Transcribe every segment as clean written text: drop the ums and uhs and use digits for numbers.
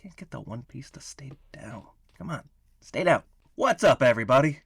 Can't get the One Piece to stay down. Come on, stay down. What's up, everybody?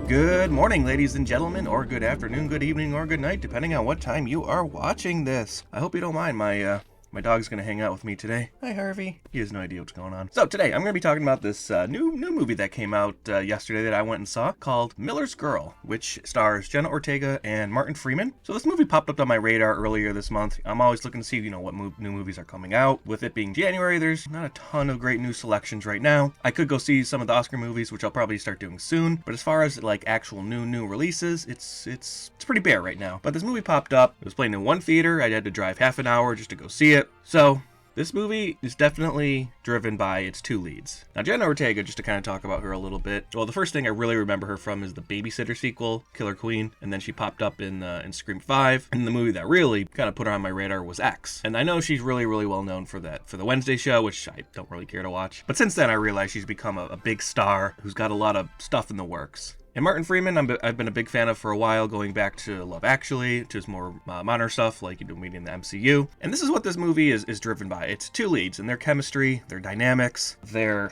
Good morning, ladies and gentlemen, or good afternoon, good evening, or good night, depending on what time you are watching this. I hope you don't mind my dog's gonna hang out with me today. Hi, Harvey. He has no idea what's going on. So today, I'm gonna be talking about this new movie that came out yesterday that I went and saw called Miller's Girl, which stars Jenna Ortega and Martin Freeman. So this movie popped up on my radar earlier this month. I'm always looking to see, what new movies are coming out. With it being January, there's not a ton of great new selections right now. I could go see some of the Oscar movies, which I'll probably start doing soon. But as far as like actual new releases, it's pretty bare right now. But this movie popped up. It was playing in one theater. I had to drive half an hour just to go see it. So this movie is definitely driven by its two leads. Now, Jenna Ortega, just to kind of talk about her a little bit. Well, the first thing I really remember her from is the Babysitter sequel, Killer Queen, and then she popped up in Scream 5. And the movie that really kind of put her on my radar was X. And I know she's really well known for the Wednesday show, which I don't really care to watch. But since then, I realized she's become a big star who's got a lot of stuff in the works. And Martin Freeman, I've been a big fan of for a while, going back to Love Actually, to his more modern stuff, like meeting in the MCU. And this is what this movie is driven by. It's two leads, and their chemistry, their dynamics, their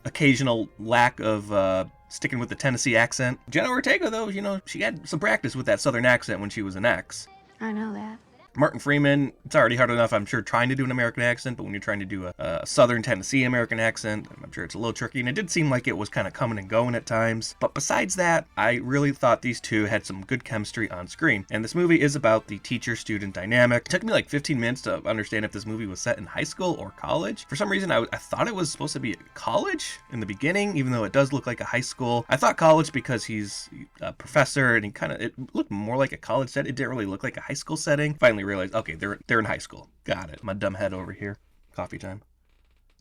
occasional lack of sticking with the Tennessee accent. Jenna Ortega, though, she had some practice with that Southern accent when she was an X. I know that. Martin Freeman, it's already hard enough, I'm sure, trying to do an American accent, but when you're trying to do a Southern Tennessee American accent, I'm sure it's a little tricky, and it did seem like it was kind of coming and going at times. But besides that, I really thought these two had some good chemistry on screen. And this movie is about the teacher-student dynamic. It took me like 15 minutes to understand if this movie was set in high school or college. For some reason, I thought it was supposed to be college in the beginning, even though it does look like a high school. I thought college because he's a professor, and it looked more like a college set. It didn't really look like a high school setting. Finally realized, okay, they're in high school. Got it. My dumb head over here. Coffee time.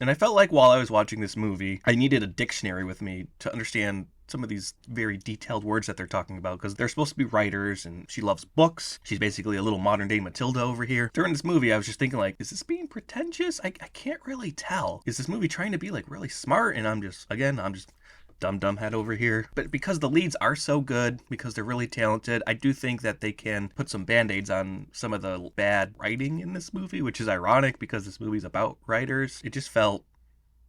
And I felt like while I was watching this movie, I needed a dictionary with me to understand some of these very detailed words that they're talking about, because they're supposed to be writers, and she loves books. She's basically a little modern day Matilda over here. During this movie, I was just thinking, like, is this being pretentious? I can't really tell. Is this movie trying to be like really smart? And I'm just dumb head over here. But because the leads are so good, because they're really talented, I do think that they can put some band-aids on some of the bad writing in this movie, which is ironic because this movie's about writers. It just felt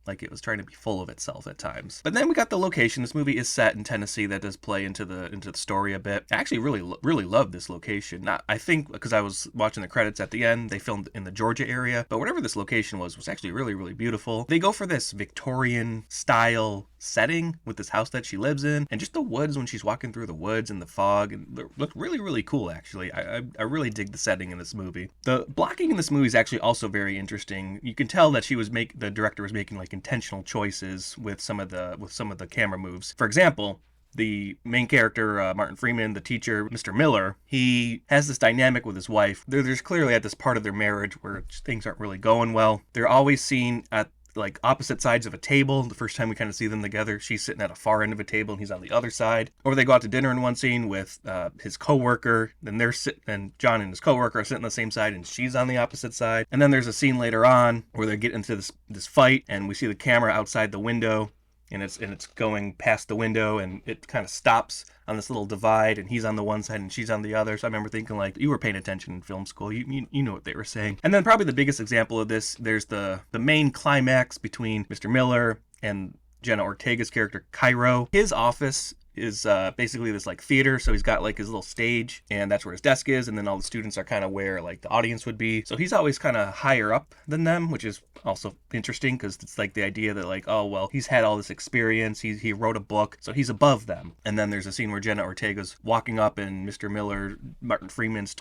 like it was trying to be full of itself at times. But then we got the location. This movie is set in Tennessee. That does play into the story a bit. I actually really love this location. I think because I was watching the credits at the end, they filmed in the Georgia area, but whatever this location was actually really beautiful. They go for this Victorian style setting with this house that she lives in, and just the woods when she's walking through the woods and the fog, and they look really cool. Actually, I really dig the setting in this movie. The blocking in this movie is actually also very interesting. You can tell that the director was making like intentional choices with some of the camera moves. For example, the main character, Martin Freeman, the teacher, Mr. Miller, he has this dynamic with his wife. There's clearly at this part of their marriage where things aren't really going well. They're always seen at like opposite sides of a table. The first time we kind of see them together, she's sitting at a far end of a table and he's on the other side. Or they go out to dinner in one scene with his coworker, then and John and his coworker are sitting on the same side and she's on the opposite side. And then there's a scene later on where they get into this fight, and we see the camera outside the window, and it's going past the window, and it kind of stops on this little divide, and he's on the one side and she's on the other. So I remember thinking, like, you were paying attention in film school. You know what they were saying. And then probably the biggest example of this, there's the main climax between Mr. Miller and Jenna Ortega's character, Cairo. His office is basically this like theater, so he's got like his little stage, and that's where his desk is, and then all the students are kind of where like the audience would be. So he's always kind of higher up than them, which is also interesting because it's like the idea that like, oh well, he's had all this experience, he wrote a book, so he's above them. And then there's a scene where Jenna Ortega's walking up, and Mr. Miller, Martin Freeman's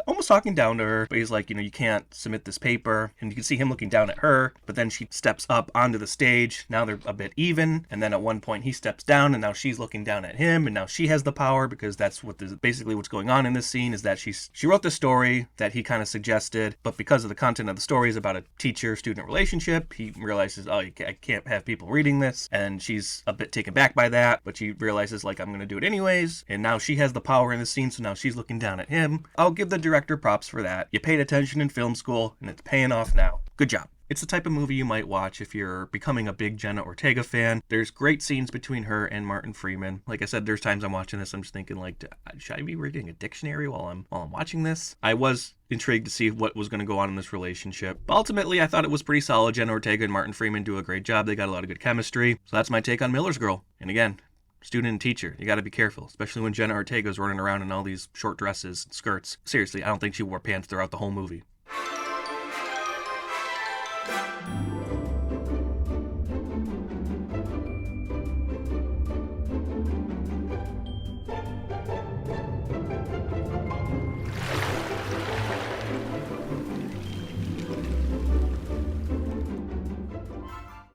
almost talking down to her, but he's like, you can't submit this paper, and you can see him looking down at her. But then she steps up onto the stage. Now they're a bit even, and then at one point he steps down, and now she's looking down at him, and now she has the power, because that's basically what's going on in this scene, is that she wrote the story that he kind of suggested, but because of the content of the story is about a teacher-student relationship, he realizes, oh, I can't have people reading this, and she's a bit taken back by that, but she realizes, like, I'm going to do it anyways, and now she has the power in the scene, so now she's looking down at him. I'll give the director props for that. You paid attention in film school, and it's paying off now. Good job. It's the type of movie you might watch if you're becoming a big Jenna Ortega fan. There's great scenes between her and Martin Freeman. Like I said, there's times I'm watching this, I'm just thinking, like, should I be reading a dictionary while I'm watching this? I was intrigued to see what was going to go on in this relationship. But ultimately, I thought it was pretty solid. Jenna Ortega and Martin Freeman do a great job. They got a lot of good chemistry. So that's my take on Miller's Girl. And again, student and teacher, you got to be careful, especially when Jenna Ortega's running around in all these short dresses and skirts. Seriously, I don't think she wore pants throughout the whole movie.